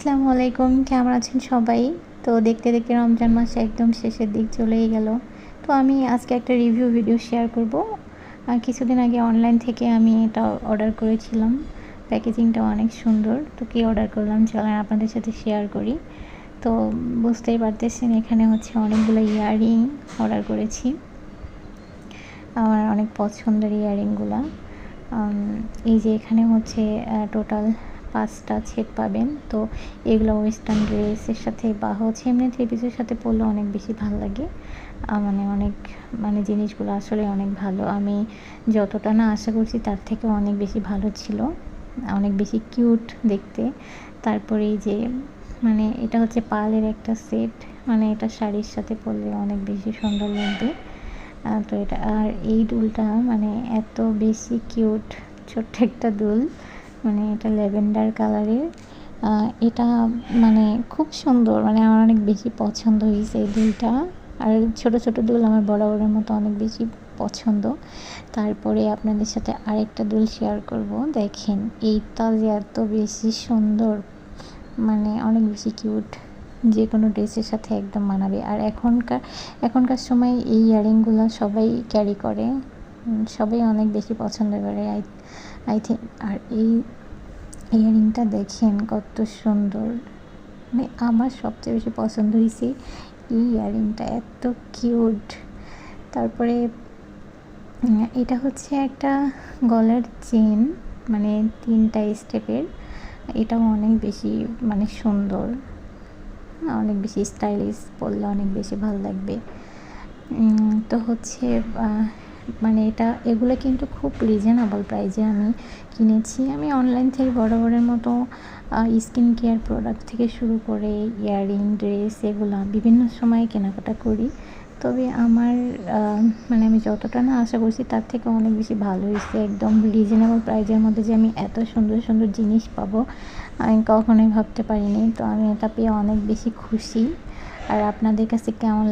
আসসালামু আলাইকুম, কেমন আছেন সবাই? তো দেখতে দেখতে রমজান মাস একদম শেষের দিক চলেই গেল। তো আমি আজকে একটা রিভিউ ভিডিও শেয়ার করব। কিছুদিন আগে অনলাইন থেকে আমি এটা অর্ডার করেছিলাম। প্যাকেজিংটাও অনেক সুন্দর। তো কী অর্ডার করলাম চলেন আপনাদের সাথে শেয়ার করি। তো বুঝতেই পারতেছেন এখানে হচ্ছে অনেকগুলো ইয়াররিং অর্ডার করেছি। আমার অনেক পছন্দের ইয়াররিংগুলা। এই যে এখানে হচ্ছে টোটাল 5টা সেট পাবেন। তো এগুলো ওয়েস্টার্ন ড্রেসের সাথে বা হচ্ছে এমনি থ্রি পিসের সাথে পরলে অনেক বেশি ভালো লাগে। অনেক জিনিসগুলো আসলে অনেক ভালো। আমি যতটা না আশা করছি তার থেকেও অনেক বেশি ভালো ছিল, অনেক বেশি কিউট দেখতে। তারপরে এই যে এটা হচ্ছে পার্লের একটা সেট, এটা শাড়ির সাথে পরলে অনেক বেশি সুন্দর লাগবে। তো এটা আর এই দুলটা এত বেশি কিউট, ছোট্ট একটা দুল, এটা ল্যাভেন্ডার কালারের। এটা খুব সুন্দর, আমার অনেক বেশি পছন্দ হয়েছে এই দুলটা। আর ছোট ছোট দুল আমার বরাবরের মতো অনেক বেশি পছন্দ। তারপরে আপনাদের সাথে আরেকটা দুল শেয়ার করব। দেখেন এইটা যে এত বেশি সুন্দর, অনেক বেশি কিউট, যে কোনো ড্রেসের সাথে একদম মানাবে। আর এখনকার সময় এই ইয়াররিংগুলো সবাই ক্যারি করে, সবাই অনেক বেশি পছন্দ করে আই থিঙ্ক। আর এই ইয়াররিংটা দেখেন কত সুন্দর, আমার সবচেয়ে বেশি পছন্দ হয়েছে এই ইয়াররিংটা, এত কিউট। তারপরে এটা হচ্ছে একটা গলার চেন, 3টা স্টেপের। এটাও অনেক বেশি সুন্দর, অনেক বেশি স্টাইলিশ, পরলে অনেক বেশি ভালো লাগবে। তো হচ্ছে এগুলো কিন্তু খুব রিজনেবল প্রাইসে আমি কিনেছি। আমি অনলাইন থেকে বরাবরের মতো স্কিন কেয়ার প্রোডাক্ট থেকে শুরু করে ইয়াররিং, ড্রেস এগুলো বিভিন্ন সময় কেনাকাটা করি। তবে আমার আমি যতটা না আশা করছি তার থেকে অনেক বেশি ভালো হয়েছে। একদম রিজনেবল প্রাইসের মধ্যে যে আমি এত সুন্দর সুন্দর জিনিস পাবো আমি কখনোই ভাবতে পারিনি। তো আমি এটা পেয়ে অনেক বেশি খুশি। আর আপনাদের কাছে কেমন